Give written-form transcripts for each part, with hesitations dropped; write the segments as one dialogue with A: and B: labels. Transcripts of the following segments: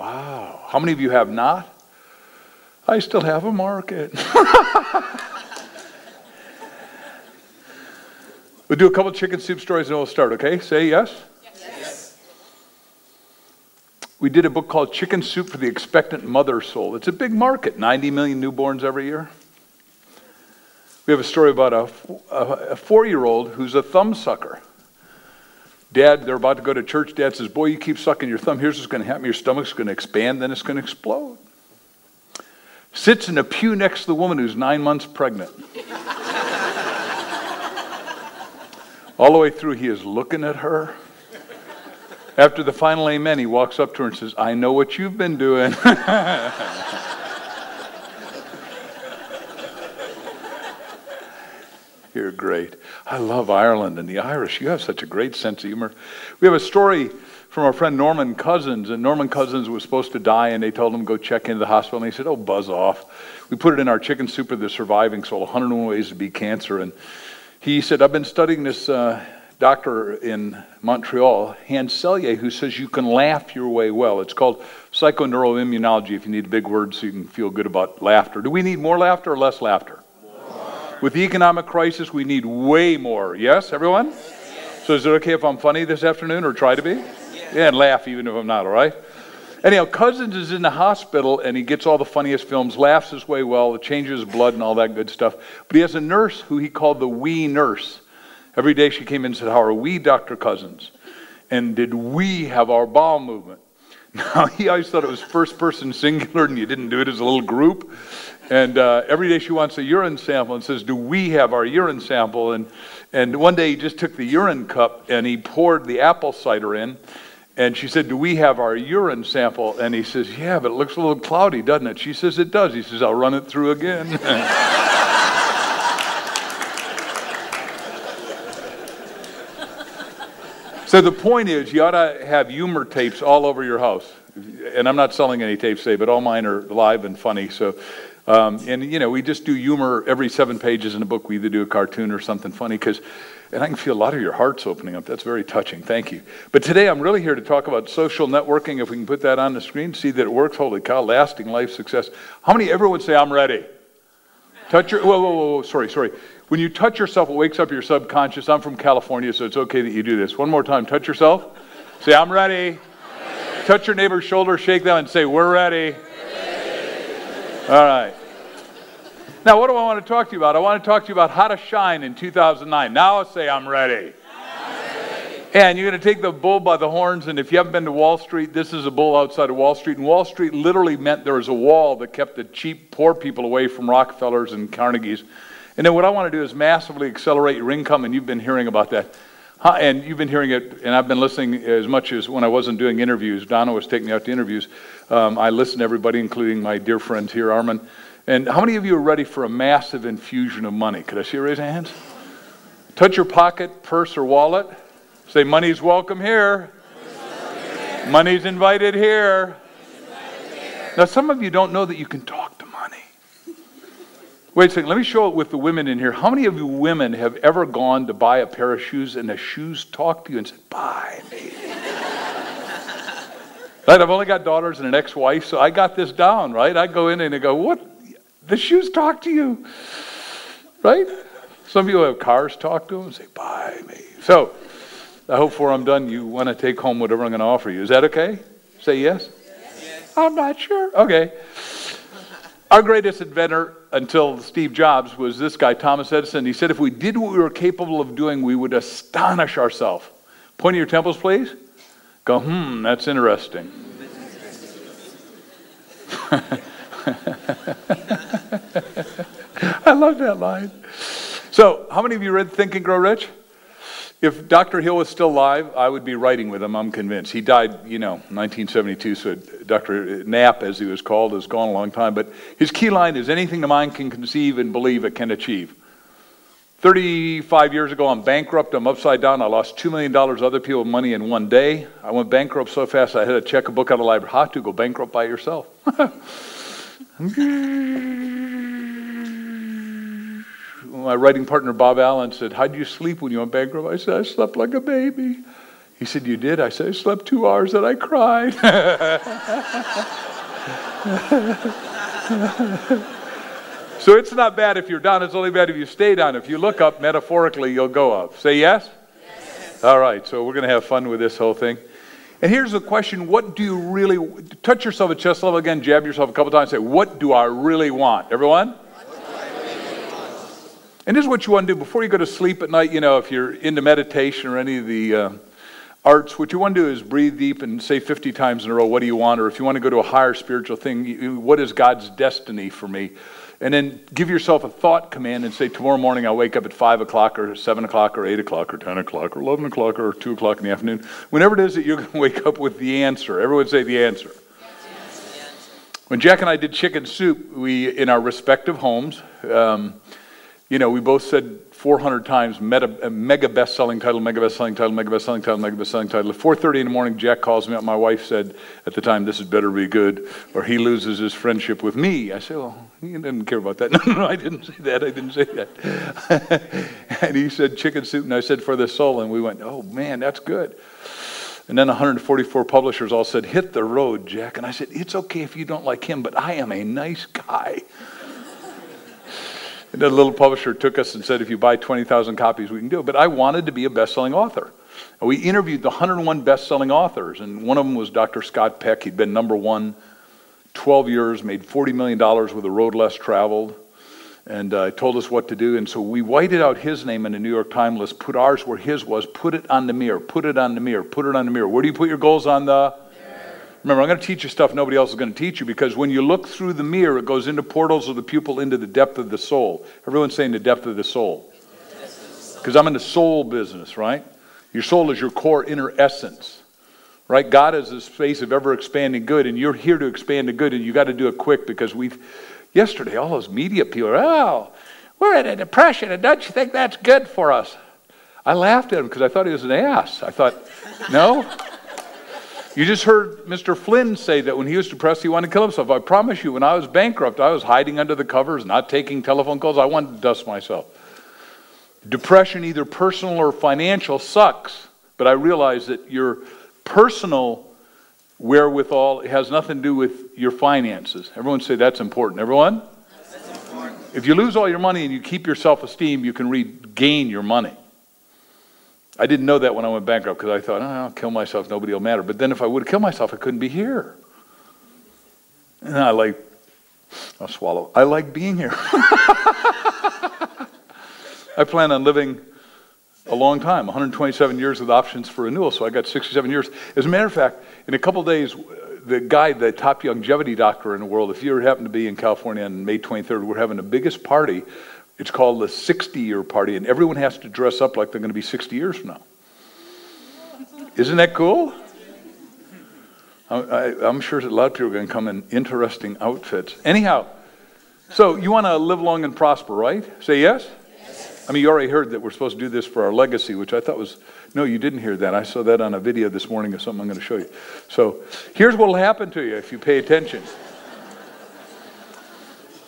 A: Wow. How many of you have not? I still have a market. We'll do a couple chicken soup stories and we'll start, okay? Say yes?
B: Yes.
A: We did a book called Chicken Soup for the Expectant Mother Soul. It's a big market, 90 million newborns every year. We have a story about a 4-year-old who's a thumb sucker. Dad, they're about to go to church. Dad says, boy, you keep sucking your thumb. Here's what's going to happen. Your stomach's going to expand, then it's going to explode. Sits in a pew next to the woman who's 9 months pregnant. All the way through, he is looking at her. After the final amen, he walks up to her and says, I know what you've been doing. You're great. I love Ireland and the Irish. You have such a great sense of humor. We have a story from our friend Norman Cousins, and Norman Cousins was supposed to die, and they told him go check into the hospital, and he said, oh, buzz off. We put it in our Chicken Soup of the Surviving Soul, 101 Ways to Beat Cancer, and he said, I've been studying this doctor in Montreal, Hansen, who says you can laugh your way well. It's called psychoneuroimmunology, if you need a big word so you can feel good about laughter. Do we need more laughter or less laughter? With the economic crisis, we need way more. Yes, everyone? Yes. So is it okay if I'm funny this afternoon, or try to be? Yes. Yeah, and laugh even if I'm not, all right? Anyhow, Cousins is in the hospital, and he gets all the funniest films, laughs his way well, changes his blood and all that good stuff. But he has a nurse who he called the wee nurse. Every day she came in and said, how are we, Dr. Cousins? And did we have our bowel movement? Now, he always thought it was first person singular, and you didn't do it as a little group. And every day she wants a urine sample and says, do we have our urine sample? And one day he just took the urine cup and he poured the apple cider in. And she said, do we have our urine sample? And he says, yeah, but it looks a little cloudy, doesn't it? She says, it does. He says, I'll run it through again. So the point is, you ought to have humor tapes all over your house. And I'm not selling any tapes today, but all mine are live and funny. So, and you know, we just do humor every 7 pages in a book. We either do a cartoon or something funny, and I can feel a lot of your hearts opening up. That's very touching. Thank you. But today I'm really here to talk about social networking. If we can put that on the screen, see that it works. Holy cow, lasting life success. How many ever would say, I'm ready? Touch your, whoa, sorry. When you touch yourself, it wakes up your subconscious. I'm from California, so it's okay that you do this. One more time, touch yourself. Say, I'm ready. Touch your neighbor's shoulder, shake them, and say, we're ready. All right. Now, what do I want to talk to you about? I want to talk to you about how to shine in 2009. Now say, I'm ready. And you're going to take the bull by the horns, and if you haven't been to Wall Street, this is a bull outside of Wall Street. And Wall Street literally meant there was a wall that kept the cheap, poor people away from Rockefellers and Carnegies. And then what I want to do is massively accelerate your income, and you've been hearing about that. And you've been hearing it, and I've been listening as much as when I wasn't doing interviews. Donna was taking me out to interviews. I listened to everybody, including my dear friends here, Armin. And how many of you are ready for a massive infusion of money? Could I see you raise your hands? Touch your pocket, purse, or wallet. Say, money's welcome here. Money's invited here. Now, some of you don't know that you can talk to money. Wait a second, let me show it with the women in here. How many of you women have ever gone to buy a pair of shoes and the shoes talk to you and said, buy me? Right, I've only got daughters and an ex-wife, so I got this down, right? I go in and I go, what? The shoes talk to you, right? Some of you have cars talk to them and say, buy me. So, I hope before I'm done, you want to take home whatever I'm going to offer you. Is that okay? Say yes? Yes. I'm not sure. Okay. Our greatest inventor until Steve Jobs was this guy, Thomas Edison. He said if we did what we were capable of doing, we would astonish ourselves. Point at your temples, please. Go, that's interesting. I love that line. So, how many of you read Think and Grow Rich? If Dr. Hill was still alive, I would be writing with him, I'm convinced. He died, 1972, so Dr. Knapp, as he was called, has gone a long time. But his key line is, anything the mind can conceive and believe it can achieve. 35 years ago, I'm bankrupt, I'm upside down, I lost $2 million other people's money in one day. I went bankrupt so fast I had to check a book out of the library. How to go bankrupt by yourself. My writing partner, Bob Allen, said, how'd you sleep when you went bankrupt? I said, I slept like a baby. He said, you did? I said, I slept 2 hours and I cried. So it's not bad if you're down. It's only bad if you stay down. If you look up, metaphorically, you'll go up. Say yes? Yes. All right, so we're going to have fun with this whole thing. And here's the question, what do you really, touch yourself at chest level again, jab yourself a couple times, say, what do I really want? Everyone? And this is what you want to do before you go to sleep at night. You know, if you're into meditation or any of the arts, what you want to do is breathe deep and say 50 times in a row, what do you want? Or if you want to go to a higher spiritual thing, what is God's destiny for me? And then give yourself a thought command and say, tomorrow morning I'll wake up at 5 o'clock or 7 o'clock or 8 o'clock or 10 o'clock or 11 o'clock or 2 o'clock in the afternoon. Whenever it is that you're going to wake up with the answer. Everyone say the answer. Yes. When Jack and I did chicken soup, we, in our respective homes, you know, we both said 400 times mega best-selling title, mega best-selling title, mega best-selling title, mega best-selling title. At 4:30 in the morning, Jack calls me up. My wife said at the time, this had better be good, or he loses his friendship with me. I said, well, he didn't care about that. No, I didn't say that. I didn't say that. And he said chicken soup, and I said for the soul, and we went, oh, man, that's good. And then 144 publishers all said, hit the road, Jack. And I said, it's okay if you don't like him, but I am a nice guy. And then a little publisher took us and said, if you buy 20,000 copies, we can do it. But I wanted to be a best-selling author. And we interviewed the 101 best-selling authors, and one of them was Dr. Scott Peck. He'd been #1 12 years, made $40 million with a road less traveled, and told us what to do. And so we whited out his name in the New York Times list, put ours where his was, put it on the mirror, put it on the mirror, put it on the mirror. Where do you put your goals? On the... Remember, I'm going to teach you stuff nobody else is going to teach you, because when you look through the mirror, it goes into portals of the pupil into the depth of the soul. Everyone's saying the depth of the soul. Because I'm in the soul business, right? Your soul is your core inner essence, right? God is the space of ever-expanding good, and you're here to expand the good, and you got to do it quick, because yesterday, all those media people are, oh, we're in a depression, and don't you think that's good for us? I laughed at him because I thought he was an ass. I thought, no? You just heard Mr. Flynn say that when he was depressed, he wanted to kill himself. I promise you, when I was bankrupt, I was hiding under the covers, not taking telephone calls. I wanted to dust myself. Depression, either personal or financial, sucks. But I realize that your personal wherewithal has nothing to do with your finances. Everyone say that's important. Everyone? That's important. If you lose all your money and you keep your self-esteem, you can regain your money. I didn't know that when I went bankrupt, because I thought, oh, I'll kill myself, nobody will matter. But then if I would have killed myself, I couldn't be here. And I'll swallow. I like being here. I plan on living a long time, 127 years with options for renewal, so I got 67 years. As a matter of fact, in a couple days, the top longevity doctor in the world, if you ever happen to be in California on May 23rd, we're having the biggest party. It's called the 60-year party, and everyone has to dress up like they're going to be 60 years from now. Isn't that cool? I'm sure that a lot of people are going to come in interesting outfits. Anyhow, so you want to live long and prosper, right? Say yes? Yes. I mean, you already heard that we're supposed to do this for our legacy, which I thought was, no, you didn't hear that. I saw that on a video this morning of something I'm going to show you. So here's what will happen to you if you pay attention.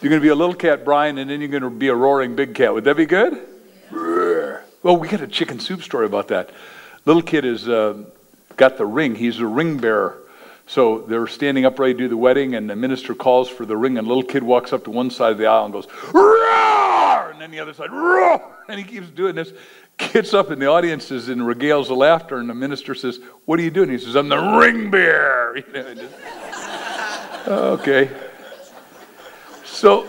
A: You're going to be a little cat, Brian, and then you're going to be a roaring big cat. Would that be good? Yeah. Well, we got a chicken soup story about that. Little kid has got the ring. He's a ring bearer. So they're standing up ready to do the wedding, and the minister calls for the ring, and little kid walks up to one side of the aisle and goes, roar! And then the other side, roar! And he keeps doing this. Gets up, and the audience is in regales of laughter, and the minister says, what are you doing? He says, I'm the ring bearer. You know, okay. So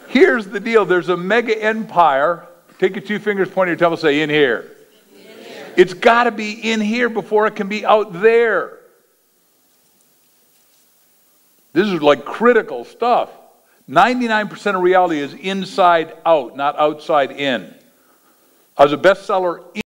A: here's the deal. There's a mega empire. Take your 2 fingers, point at your temple, say, in here. In here. It's got to be in here before it can be out there. This is like critical stuff. 99% of reality is inside out, not outside in. I was a bestseller